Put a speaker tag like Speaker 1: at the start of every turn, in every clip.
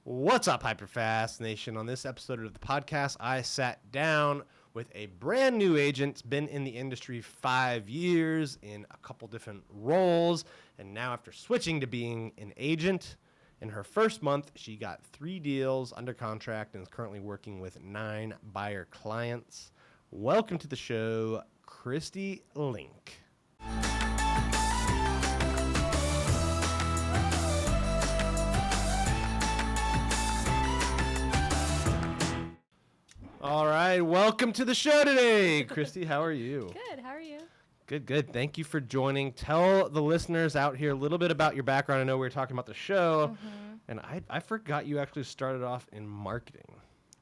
Speaker 1: What's up, HyperFast Nation? On this episode of the podcast, I sat down with a brand new agent, been in the industry 5 years in a couple different roles, and now after switching to being an agent, in her first month, she got 3 deals under contract and is currently working with 9 buyer clients. Welcome to the show, Kristie Link. All right, welcome to the show today. Kristie, how are you?
Speaker 2: Good, how are you?
Speaker 1: Good. Thank you for joining. Tell the listeners out here a little bit about your background. I know we were talking about the show, and I forgot you actually started off in marketing.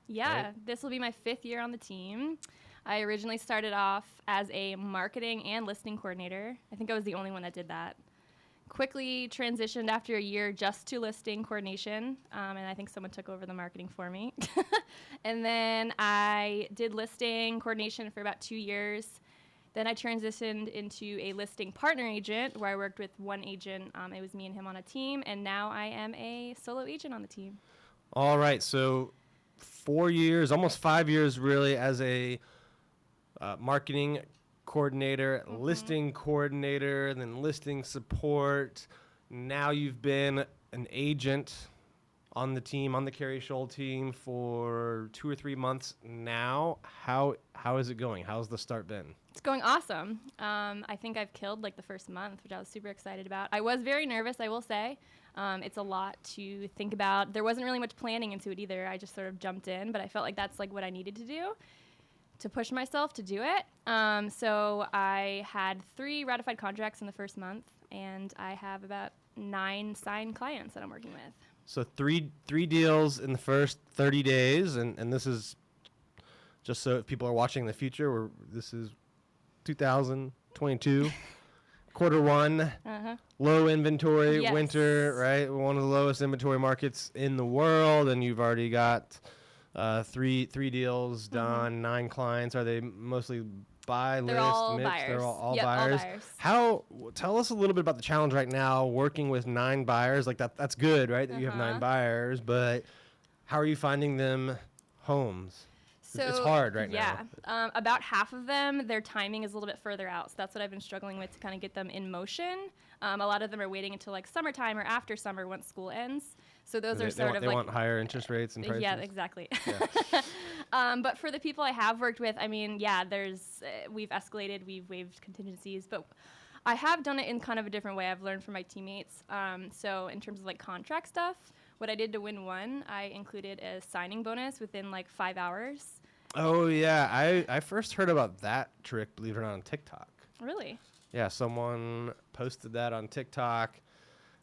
Speaker 2: Yeah,
Speaker 1: right?
Speaker 2: This will be my 5th year on the team. I originally started off as a marketing and listing coordinator. I think I was the only one that did that. Quickly transitioned after a year just to listing coordination, and I think someone took over the marketing for me. And then I did listing coordination for about 2 years. Then I transitioned into a listing partner agent where I worked with one agent. It was me and him on a team, and now I am a solo agent on the team.
Speaker 1: All right, so 4 years, almost 5 years really, as a marketing coordinator, listing coordinator, and then listing support. Now you've been an agent on the team, on the KERI team for 2 or 3 months now. How is it going? How's the start been?
Speaker 2: It's going awesome. I think I've killed like the first month, which I was super excited about. I was very nervous, I will say. It's a lot to think about. There wasn't really much planning into it either. I just sort of jumped in, but I felt like that's like what I needed to do to push myself to do it. So I had 3 ratified contracts in the first month, and I have about 9 signed clients that I'm working with.
Speaker 1: So three deals in the first 30 days, and this is just so if people are watching in the future, this is 2022, quarter 1, low inventory,
Speaker 2: Yes.
Speaker 1: winter, right? One of the lowest inventory markets in the world, and you've already got three deals done, 9 clients. Are they mostly buy,
Speaker 2: They're
Speaker 1: list,
Speaker 2: all
Speaker 1: mix?
Speaker 2: buyers.
Speaker 1: They're all
Speaker 2: Yep, all
Speaker 1: buyers.
Speaker 2: buyers.
Speaker 1: Tell us a little bit about the challenge right now working with 9 buyers. Like that's good, right? That you have 9 buyers, but how are you finding them homes?
Speaker 2: So,
Speaker 1: it's hard right now.
Speaker 2: Yeah, about half of them, their timing is a little bit further out. So that's what I've been struggling with to kind of get them in motion. A lot of them are waiting until like summertime or after summer once school ends. So those are sort of
Speaker 1: they
Speaker 2: like...
Speaker 1: want higher interest rates and prices.
Speaker 2: Yeah, exactly.
Speaker 1: Yeah.
Speaker 2: But for the people I have worked with, I mean, yeah, we've escalated, we've waived contingencies, but I have done it in kind of a different way. I've learned from my teammates. So in terms of like contract stuff, what I did to win one, I included a signing bonus within like 5 hours.
Speaker 1: Oh, yeah. I first heard about that trick, believe it or not, on TikTok.
Speaker 2: Really?
Speaker 1: Yeah, someone posted that on TikTok.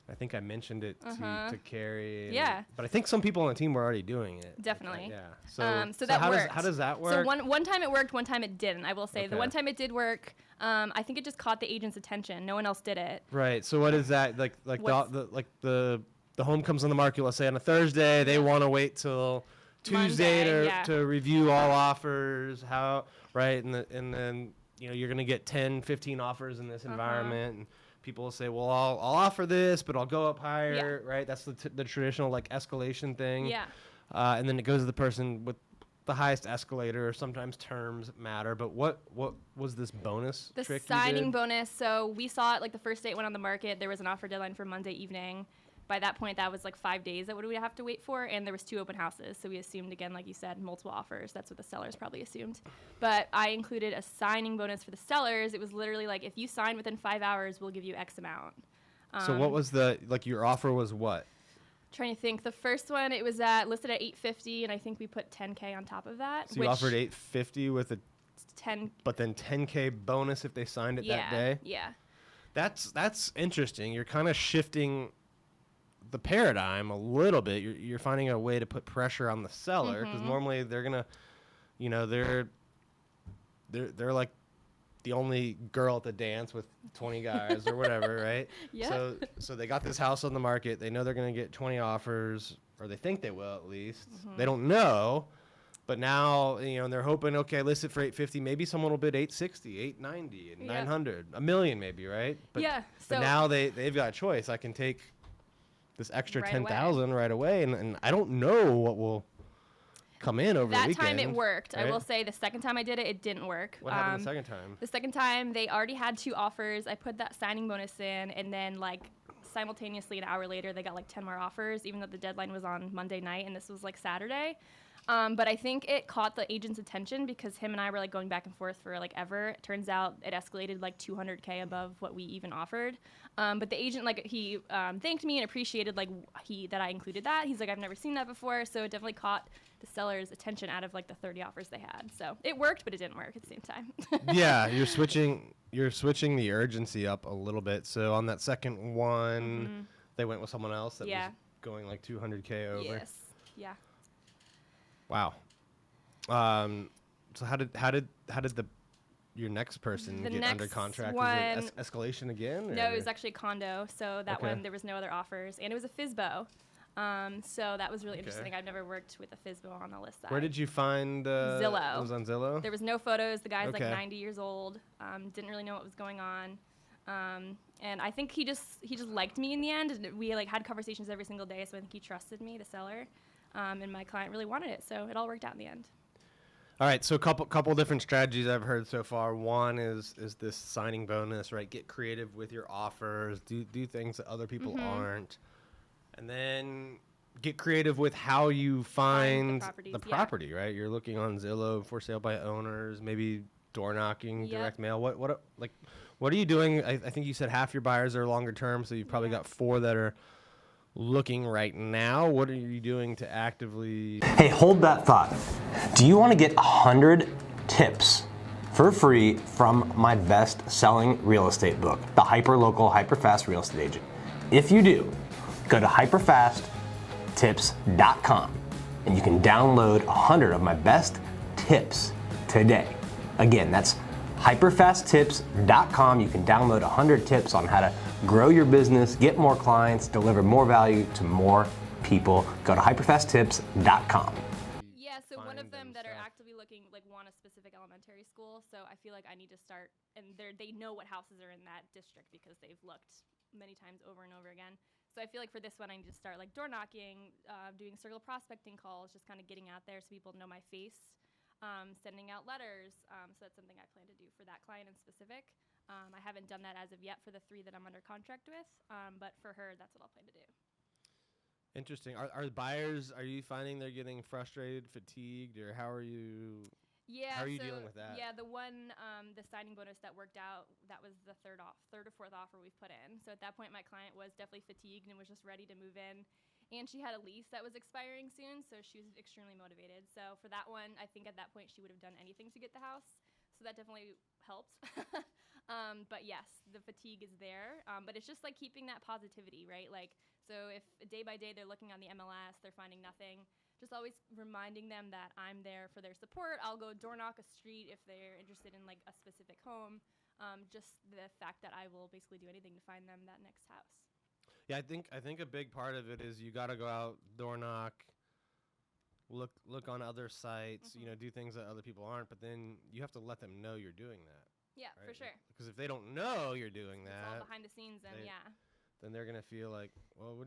Speaker 1: I think I mentioned it to KERI.
Speaker 2: Yeah.
Speaker 1: But I think some people on the team were already doing it.
Speaker 2: Definitely.
Speaker 1: Yeah.
Speaker 2: So that worked.
Speaker 1: How does that work?
Speaker 2: So one time it worked, one time it didn't. I will say the one time it did work. I think it just caught the agent's attention. No one else did it.
Speaker 1: Right. So what is that the home comes on the market? Let's say on a Thursday, they want to wait till Tuesday
Speaker 2: Monday,
Speaker 1: to review all offers. Right? And then you're going to get 10, 15 offers in this environment. And people will say, well, I'll offer this, but I'll go up higher, right? That's the traditional like escalation thing.
Speaker 2: Yeah.
Speaker 1: And then it goes to the person with the highest escalator. Sometimes terms matter, but what was this bonus
Speaker 2: The
Speaker 1: trick
Speaker 2: signing
Speaker 1: you did?
Speaker 2: bonus. So we saw it like the first day it went on the market. There was an offer deadline for Monday evening. By that point, that was like 5 days that we'd have to wait for, and there was 2 open houses. So we assumed, again, like you said, multiple offers. That's what the sellers probably assumed. But I included a signing bonus for the sellers. It was literally like, if you sign within 5 hours, we'll give you X amount.
Speaker 1: So what was your offer was what?
Speaker 2: Trying to think. The first one, it was listed at $850, and I think we put $10K on top of that.
Speaker 1: So you offered $850 with a
Speaker 2: 10,
Speaker 1: but then $10K bonus if they signed it that day?
Speaker 2: Yeah.
Speaker 1: That's interesting. You're kind of shifting the paradigm a little bit. You're finding a way to put pressure on the seller, because normally they're gonna, they're like the only girl at the dance with 20 guys or whatever, right?
Speaker 2: Yeah.
Speaker 1: So they got this house on the market. They know they're gonna get 20 offers, or they think they will at least. They don't know, but now they're hoping, okay, list it for $850. Maybe someone will bid $860, $890, and $900, $1 million maybe, right? But,
Speaker 2: yeah.
Speaker 1: but now they've got a choice. I can take this extra
Speaker 2: Right
Speaker 1: 10,000 right away, and I don't know what will come in over the
Speaker 2: That
Speaker 1: weekend.
Speaker 2: time it worked.
Speaker 1: right?
Speaker 2: I will say the second time I did it, it didn't work.
Speaker 1: What happened the second time?
Speaker 2: The second time, they already had 2 offers. I put that signing bonus in, and then like simultaneously an hour later, they got like 10 more offers, even though the deadline was on Monday night, and this was like Saturday. But I think it caught the agent's attention because him and I were like going back and forth for like ever. It turns out it escalated like 200K above what we even offered. But the agent, like, he thanked me and appreciated like that I included that. He's like, I've never seen that before. So it definitely caught the seller's attention out of like the 30 offers they had. So it worked, but it didn't work at the same time.
Speaker 1: Yeah, you're switching the urgency up a little bit. So on that second one, they went with someone else that was going like 200K over.
Speaker 2: Yes. Yeah.
Speaker 1: Wow. So how did your next person get under contract? Was it escalation again?
Speaker 2: No, it was actually a condo. So that one, there was no other offers, and it was a FSBO. So that was really interesting. I've never worked with a FSBO on the list side.
Speaker 1: Where did you find
Speaker 2: Zillow?
Speaker 1: It was on Zillow?
Speaker 2: There was no photos. The guy's like 90 years old. Didn't really know what was going on. And I think he just liked me in the end. And we like had conversations every single day. So I think he trusted me, the seller. And my client really wanted it. So it all worked out in the end.
Speaker 1: All right, so a couple different strategies I've heard so far. One is this signing bonus, right? Get creative with your offers, do things that other people aren't, and then get creative with how you find the property, right? You're looking on Zillow, for sale by owners, maybe door knocking, direct mail. What are you doing? I think you said half your buyers are longer term, so you've probably got 4 that are looking right now. What are you doing to actively...
Speaker 3: Hey, hold that thought. Do you want to get 100 tips for free from my best-selling real estate book, The Hyperlocal HyperFast Real Estate Agent? If you do, go to hyperfasttips.com and you can download 100 of my best tips today. Again, that's hyperfasttips.com. You can download 100 tips on how to grow your business, get more clients, deliver more value to more people. Go to hyperfasttips.com.
Speaker 2: Yeah, so one of them that are actively looking, like, want a specific elementary school. So I feel like I need to start, and they know what houses are in that district because they've looked many times over and over again. So I feel like for this one, I need to start like door knocking, doing circle prospecting calls, just kind of getting out there so people know my face. Sending out letters. So that's something I plan to do for that client in specific. I haven't done that as of yet for the 3 that I'm under contract with, but for her, that's what I'll plan to do.
Speaker 1: Interesting. Are buyers, are you finding they're getting frustrated, fatigued, or how are you dealing with that?
Speaker 2: Yeah, the one, the signing bonus that worked out, that was the third or fourth offer we've put in. So at that point, my client was definitely fatigued and was just ready to move in. And she had a lease that was expiring soon, so she was extremely motivated. So for that one, I think at that point she would have done anything to get the house. So that definitely helped. But yes, the fatigue is there. But it's just like keeping that positivity, right? Like, so if day by day they're looking on the MLS, they're finding nothing, just always reminding them that I'm there for their support. I'll go door knock a street if they're interested in like a specific home. Just the fact that I will basically do anything to find them that next house.
Speaker 1: Yeah, I think a big part of it is you got to go out, door knock, look on other sites, do things that other people aren't, but then you have to let them know you're doing that.
Speaker 2: Yeah,
Speaker 1: right?
Speaker 2: for sure.
Speaker 1: Because if they don't know you're doing that,
Speaker 2: it's all behind the scenes, and
Speaker 1: then they're gonna feel like, well,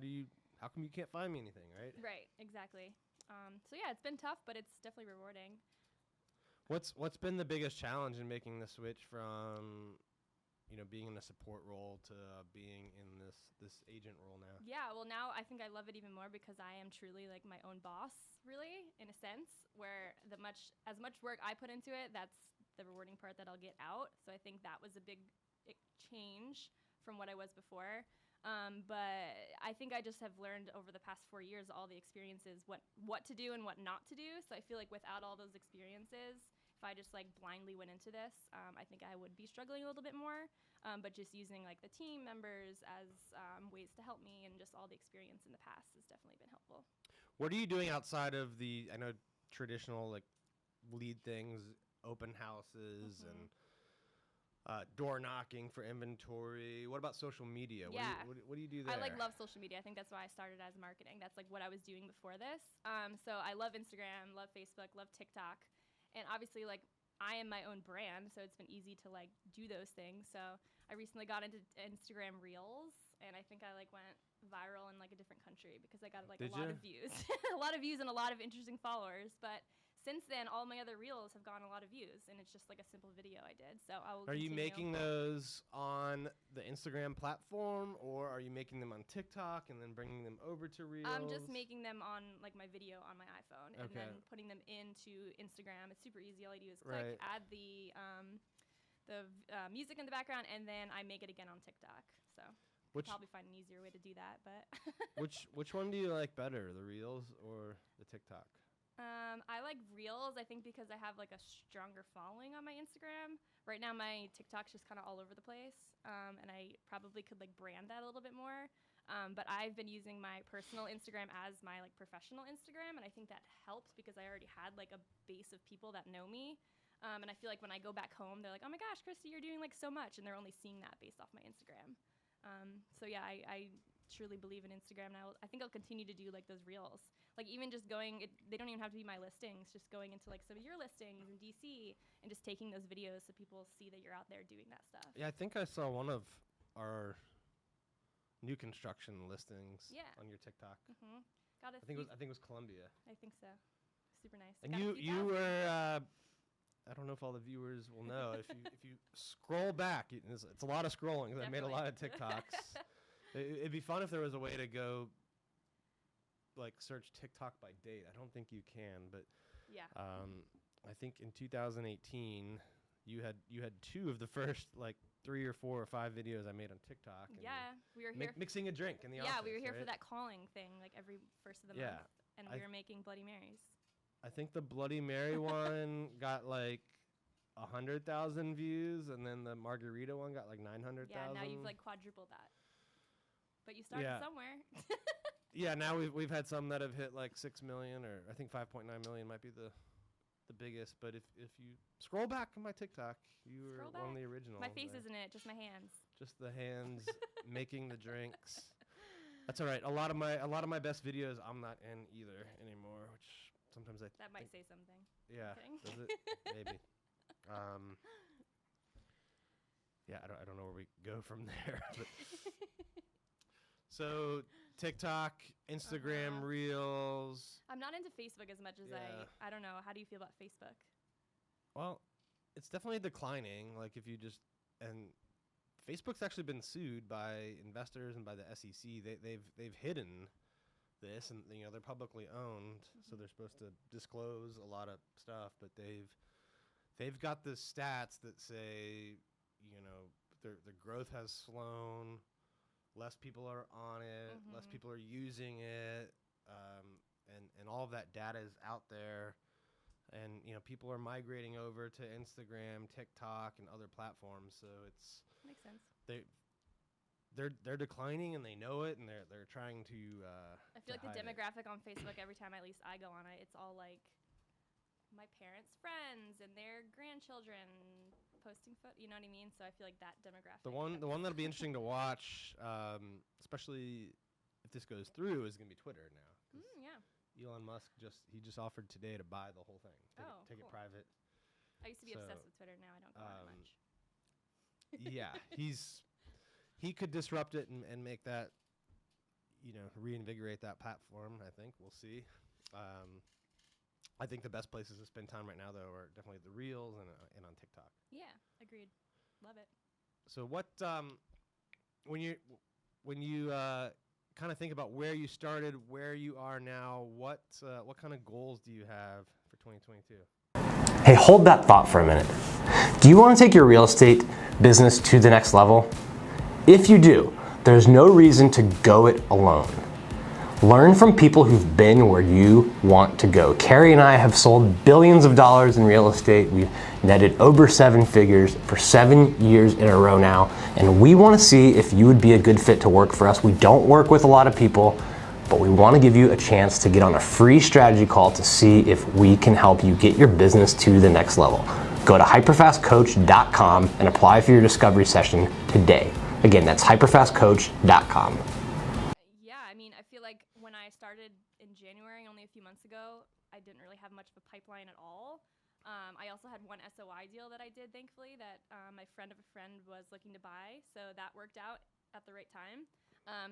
Speaker 1: how come you can't find me anything, right?
Speaker 2: Right, exactly. So yeah, it's been tough, but it's definitely rewarding.
Speaker 1: What's been the biggest challenge in making the switch from being in a support role to being in this agent role now?
Speaker 2: Yeah, well, now I think I love it even more because I am truly like my own boss, really, in a sense, where as much work I put into it, that's the rewarding part that I'll get out. So I think that was a big change from what I was before. But I think I just have learned over the past 4 years, all the experiences, what to do and what not to do. So I feel like without all those experiences, if I just like blindly went into this, I think I would be struggling a little bit more. But just using like the team members as ways to help me and just all the experience in the past has definitely been helpful.
Speaker 1: What are you doing outside of I know traditional like lead things, open houses and door knocking for inventory? What about social media?
Speaker 2: Yeah.
Speaker 1: What do you do there?
Speaker 2: I love social media. I think that's why I started as marketing. That's like what I was doing before this. So I love Instagram, love Facebook, love TikTok. And obviously like I am my own brand, so it's been easy to like do those things. So I recently got into Instagram Reels, and I think I like went viral in like a different country because I got like
Speaker 1: Did
Speaker 2: a lot
Speaker 1: ya?
Speaker 2: of views, a lot of views and a lot of interesting followers. But since then, all my other reels have gotten a lot of views, and it's just like a simple video I did. So I will.
Speaker 1: Are you
Speaker 2: continue.
Speaker 1: making those on the Instagram platform, or are you making them on TikTok and then bringing them over to Reels?
Speaker 2: I'm just making them on like my video on my iPhone and
Speaker 1: Okay.
Speaker 2: then putting them into Instagram. It's super easy. All I do is click,
Speaker 1: Right.
Speaker 2: add the music in the background, and then I make it again on TikTok. So
Speaker 1: Which
Speaker 2: probably find an easier way to do that, but
Speaker 1: which one do you like better, the Reels or the TikTok?
Speaker 2: I like Reels, I think, because I have like a stronger following on my Instagram. Right now, my TikTok's just kind of all over the place, and I probably could like brand that a little bit more. But I've been using my personal Instagram as my like professional Instagram, and I think that helped because I already had like a base of people that know me. And I feel like when I go back home, they're like, "Oh my gosh, Kristie, you're doing like so much," and they're only seeing that based off my Instagram. So yeah, I truly believe in Instagram, and I think I'll continue to do like those reels. Like even just going, they don't even have to be my listings, just going into like some of your listings in DC and just taking those videos so people see that you're out there doing that stuff.
Speaker 1: Yeah, I think I saw one of our new construction listings
Speaker 2: Yeah.
Speaker 1: on your TikTok.
Speaker 2: Mm-hmm. Got a
Speaker 1: I think it was Columbia.
Speaker 2: I think so. Super nice.
Speaker 1: And
Speaker 2: Got a few
Speaker 1: you
Speaker 2: thousand.
Speaker 1: were I don't know if all the viewers will know if you scroll back, it's a lot of scrolling 'cause I made a lot of TikToks. It'd be fun if there was a way to go like search TikTok by date. I don't think you can, but
Speaker 2: Yeah.
Speaker 1: I think in 2018 you had two of the first like 3 or 4 or 5 videos I made on TikTok. And
Speaker 2: Yeah, we were here.
Speaker 1: mixing a drink in the office.
Speaker 2: Yeah, we were here for
Speaker 1: right?
Speaker 2: that calling thing, like every first of the
Speaker 1: Yeah,
Speaker 2: month, and we were making Bloody Marys.
Speaker 1: I think the Bloody Mary one got like 100,000 views, and then the Margarita one got like 900,000.
Speaker 2: Yeah, now you've like quadrupled that. But you started
Speaker 1: Yeah.
Speaker 2: somewhere.
Speaker 1: Yeah, now we've had some that have hit like 6 million, or I think 5.9 million might be the biggest. But if you scroll back on my TikTok, you were one of the originals.
Speaker 2: My face
Speaker 1: there.
Speaker 2: isn't it, just my hands.
Speaker 1: Just the hands making the drinks. That's all right. A lot of my best videos I'm not in either anymore, which sometimes I
Speaker 2: That might
Speaker 1: think,
Speaker 2: say something.
Speaker 1: yeah,
Speaker 2: kidding.
Speaker 1: does it? Maybe. Yeah, I don't know where we go from there. But so TikTok, Instagram, Reels.
Speaker 2: I'm not into Facebook as much as
Speaker 1: Yeah.
Speaker 2: I don't know. How do you feel about Facebook?
Speaker 1: Well, it's definitely declining. Like if you just and Facebook's actually been sued by investors and by the SEC. They've hidden this, and they're publicly owned, so they're supposed to disclose a lot of stuff. But they've got the stats that say, their growth has slown. Less people are on it. Less people are using it, and all of that data is out there. And people are migrating over to Instagram, TikTok, and other platforms. So
Speaker 2: Makes sense.
Speaker 1: they're declining, and they know it, and they're trying to.
Speaker 2: I feel like the demographic on Facebook, every time at least I go on it, it's all like my parents' friends and their grandchildren posting photos. You know what I mean? So I feel like that demographic.
Speaker 1: The one that'll be interesting to watch, especially if this goes through, is gonna be Twitter now.
Speaker 2: Yeah.
Speaker 1: Elon Musk just offered today to buy the whole thing, take it
Speaker 2: cool.
Speaker 1: private.
Speaker 2: I used to be
Speaker 1: So,
Speaker 2: obsessed with Twitter. Now I don't go on it much.
Speaker 1: Yeah, he could disrupt it and make that, reinvigorate that platform. I think we'll see. I think the best places to spend time right now, though, are definitely the Reels and on TikTok.
Speaker 2: Yeah, agreed. Love it.
Speaker 1: So what when you kind of think about where you started, where you are now, what kind of goals do you have for 2022?
Speaker 3: Hey, hold that thought for a minute. Do you want to take your real estate business to the next level? If you do, there's no reason to go it alone. Learn from people who've been where you want to go. KERI and I have sold billions of dollars in real estate. We've netted over 7 figures for 7 years in a row now, and we want to see if you would be a good fit to work for us. We don't work with a lot of people, but we want to give you a chance to get on a free strategy call to see if we can help you get your business to the next level. Go to hyperfastcoach.com and apply for your discovery session today. Again, that's hyperfastcoach.com.
Speaker 2: Yeah, I mean, I feel like when I started in January, only a few months ago, I didn't really have much of a pipeline at all. I also had one SOI deal that I did, thankfully, that my friend of a friend was looking to buy, so that worked out at the right time.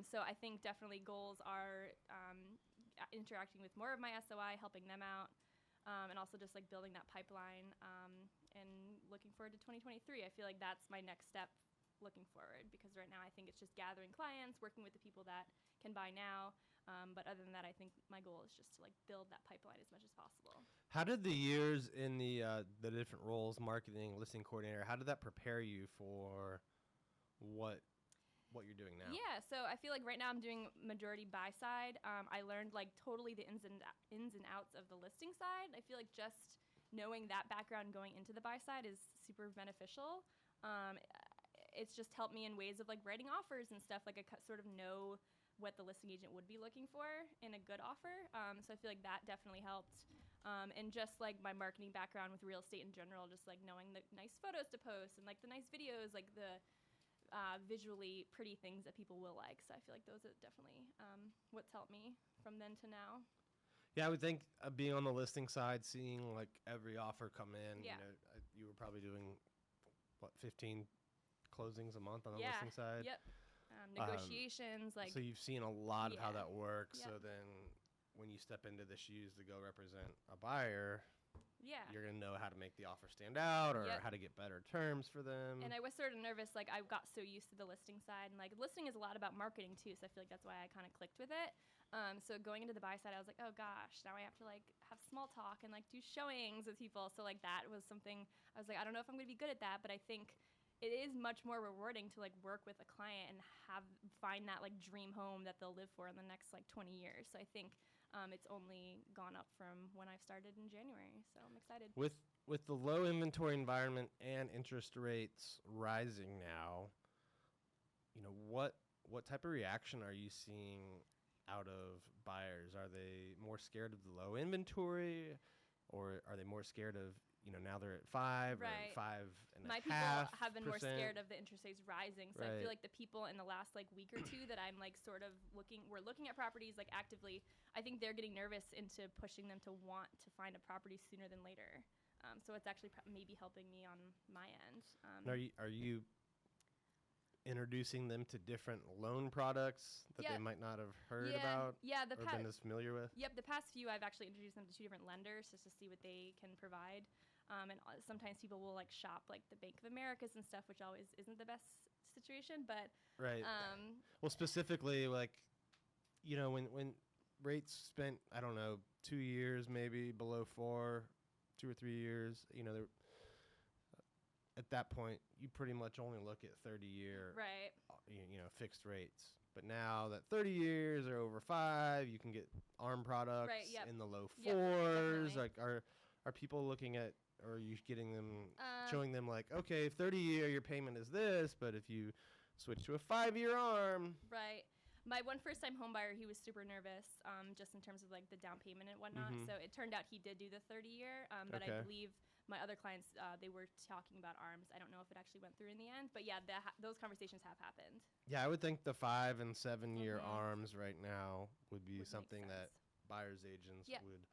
Speaker 2: So I think definitely goals are interacting with more of my SOI, helping them out, and also just like building that pipeline and looking forward to 2023. I feel like that's my next step looking forward, because right now I think it's just gathering clients, working with the people that can buy now. But other than that, I think my goal is just to like build that pipeline as much as possible.
Speaker 1: How did the years in the different roles, marketing, listing coordinator, how did that prepare you for what you're doing now?
Speaker 2: Yeah, so I feel like right now I'm doing majority buy side. I learned like totally the ins and outs of the listing side. I feel like just knowing that background going into the buy side is super beneficial. It's just helped me in ways of like writing offers and stuff. Like I sort of know what the listing agent would be looking for in a good offer. So I feel like that definitely helped. And just like my marketing background with real estate in general, just like knowing the nice photos to post and like the nice videos, like the visually pretty things that people will like. So I feel like those are definitely what's helped me from then to now.
Speaker 1: Yeah, I would think being on the listing side, seeing like every offer come in,
Speaker 2: Yeah.
Speaker 1: you were probably doing, what, 15 closings a month on the listing side?
Speaker 2: Yep. Negotiations, like.
Speaker 1: So you've seen a lot of how
Speaker 2: Yeah.
Speaker 1: that works.
Speaker 2: Yep.
Speaker 1: So then when you step into the shoes to go represent a buyer,
Speaker 2: Yeah.
Speaker 1: you're going to know how to make the offer stand out or
Speaker 2: Yep.
Speaker 1: how to get better terms for them.
Speaker 2: And I was sort of nervous, like I got so used to the listing side, and like listing is a lot about marketing too, so I feel like that's why I kind of clicked with it. So going into the buy side, I was like, oh gosh, now I have to like have small talk and like do showings with people. So like that was something I was like, I don't know if I'm going to be good at that, but I think it is much more rewarding to like work with a client and find that like dream home that they'll live for in the next like 20 years. So I think it's only gone up from when I started in January. So I'm excited.
Speaker 1: With the low inventory environment and interest rates rising now, what type of reaction are you seeing out of buyers? Are they more scared of the low inventory, or are they more scared of, now they're at 5
Speaker 2: Right.
Speaker 1: or 5.5%?
Speaker 2: My people have been more scared of the interest rates rising. So I
Speaker 1: Right.
Speaker 2: feel like the people in the last like week or two that I'm like sort of we're looking at properties like actively, I think they're getting nervous into pushing them to want to find a property sooner than later. So it's actually maybe helping me on my end.
Speaker 1: And are you introducing them to different loan products that they
Speaker 2: Yeah.
Speaker 1: might not have heard
Speaker 2: Yeah.
Speaker 1: about
Speaker 2: Yeah,
Speaker 1: or been as familiar with?
Speaker 2: Yep, the past few I've actually introduced them to 2 different lenders just to see what they can provide. And sometimes people will like shop like the Bank of Americas and stuff, which always isn't the best situation. But
Speaker 1: Right. Well, specifically, like, when rates spent, I don't know, 2 years maybe below 4, 2 or 3 years, at that point, you pretty much only look at 30-year,
Speaker 2: right.
Speaker 1: fixed rates. But now that 30 years are over 5, you can get ARM products
Speaker 2: Right, yep.
Speaker 1: in the low 4s.
Speaker 2: Definitely.
Speaker 1: Like, are people looking at, or are you getting them, showing them like, okay, 30-year, your payment is this, but if you switch to a 5-year ARM.
Speaker 2: Right. My one first-time home buyer, he was super nervous, just in terms of like the down payment and whatnot.
Speaker 1: Mhm.
Speaker 2: So it turned out he did do the 30-year, but
Speaker 1: Okay.
Speaker 2: I believe my other clients, they were talking about ARMs. I don't know if it actually went through in the end, but yeah, those conversations have happened.
Speaker 1: Yeah, I would think the 5 and 7-year
Speaker 2: Mhm.
Speaker 1: ARMs right now would be
Speaker 2: Would make
Speaker 1: something that
Speaker 2: sense.
Speaker 1: buyers agents
Speaker 2: Yep.
Speaker 1: would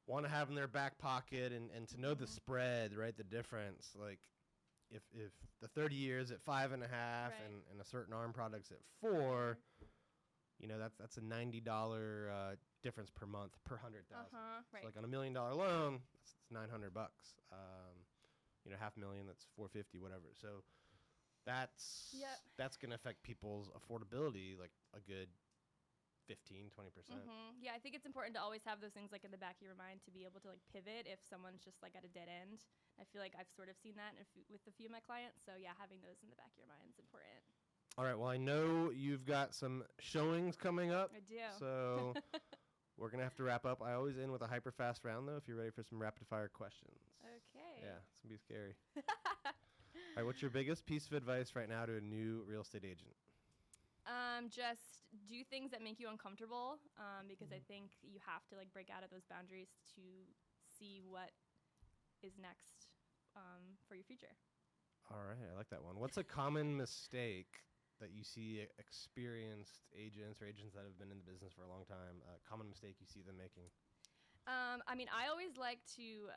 Speaker 1: want to have in their back pocket and to know the spread, right? The difference. Like if the 30 years at 5.5
Speaker 2: Right.
Speaker 1: and a certain ARM product's at 4, that's a $90 difference per month per 100,000.
Speaker 2: Right.
Speaker 1: So like on $1 million loan, that's $900. $500,000, that's $450, whatever. So that's
Speaker 2: Yep.
Speaker 1: that's going to affect people's affordability like a good 15-20%.
Speaker 2: Yeah, I think it's important to always have those things like in the back of your mind to be able to like pivot if someone's just like at a dead end. I feel like I've sort of seen that with a few of my clients. So yeah, having those in the back of your mind is important.
Speaker 1: All right, well, I know you've got some showings coming up.
Speaker 2: I do.
Speaker 1: So we're going to have to wrap up. I always end with a hyper-fast round, though, if you're ready for some rapid-fire questions.
Speaker 2: Okay.
Speaker 1: Yeah, it's going to be scary. All right, what's your biggest piece of advice right now to a new real estate agent?
Speaker 2: Just do things that make you uncomfortable, because I think you have to like break out of those boundaries to see what is next for your future.
Speaker 1: All right, I like that one. What's a common mistake that you see experienced agents or agents that have been in the business for a long time, common mistake you see them making?
Speaker 2: I mean, I always like to,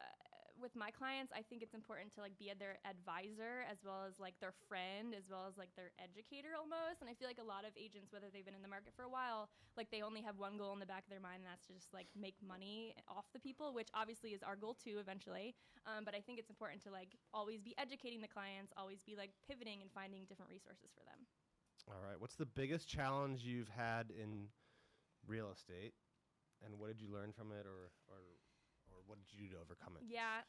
Speaker 2: with my clients, I think it's important to like be their advisor as well as like their friend, as well as like their educator almost. And I feel like a lot of agents, whether they've been in the market for a while, like they only have one goal in the back of their mind, and that's to just like make money off the people, which obviously is our goal too eventually. But I think it's important to like always be educating the clients, always be like pivoting and finding different resources for them.
Speaker 1: All right. What's the biggest challenge you've had in real estate, and what did you learn from it, or what did you do to overcome it?
Speaker 2: Yeah,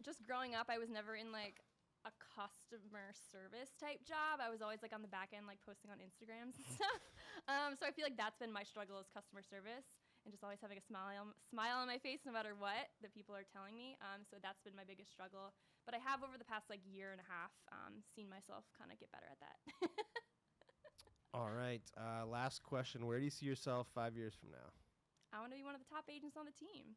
Speaker 2: just growing up, I was never in like a customer service type job. I was always like on the back end, like posting on Instagrams and stuff. So I feel like that's been my struggle is customer service, and just always having a smile on my face no matter what that people are telling me. So that's been my biggest struggle. But I have over the past like year and a half seen myself kind of get better at that.
Speaker 1: All right. Last question. Where do you see yourself 5 years from now?
Speaker 2: I want to be one of the top agents on the team.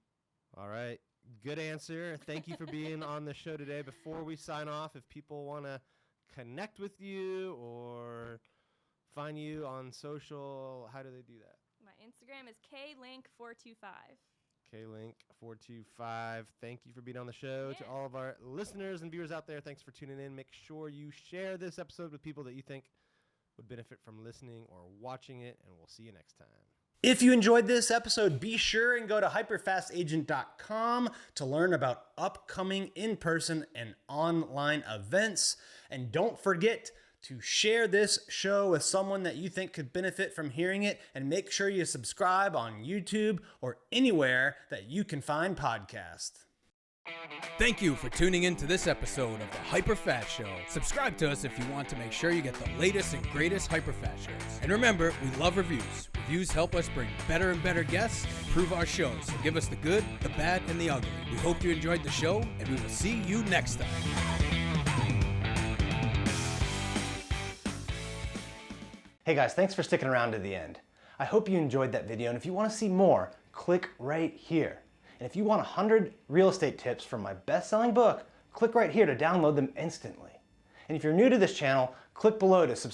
Speaker 1: All right. Good answer. Thank you for being on the show today. Before we sign off, if people want to connect with you or find you on social, how do they do that?
Speaker 2: My Instagram is klink425.
Speaker 1: KLink425. Thank you for being on the show.
Speaker 2: Yeah.
Speaker 1: To all of our listeners and viewers out there, thanks for tuning in. Make sure you share this episode with people that you think would benefit from listening or watching it, and we'll see you next time. If you enjoyed this episode, be sure and go to hyperfastagent.com to learn about upcoming in-person and online events. And don't forget to share this show with someone that you think could benefit from hearing it, and make sure you subscribe on YouTube or anywhere that you can find podcasts.
Speaker 4: Thank you for tuning in to this episode of the HyperFast Show. Subscribe to us if you want to make sure you get the latest and greatest HyperFast shows. And remember, we love reviews. Reviews help us bring better and better guests and improve our shows. So give us the good, the bad, and the ugly. We hope you enjoyed the show, and we will see you next time.
Speaker 3: Hey guys, thanks for sticking around to the end. I hope you enjoyed that video, and if you want to see more, click right here. And if you want 100 real estate tips from my best-selling book, click right here to download them instantly. And if you're new to this channel, click below to subscribe.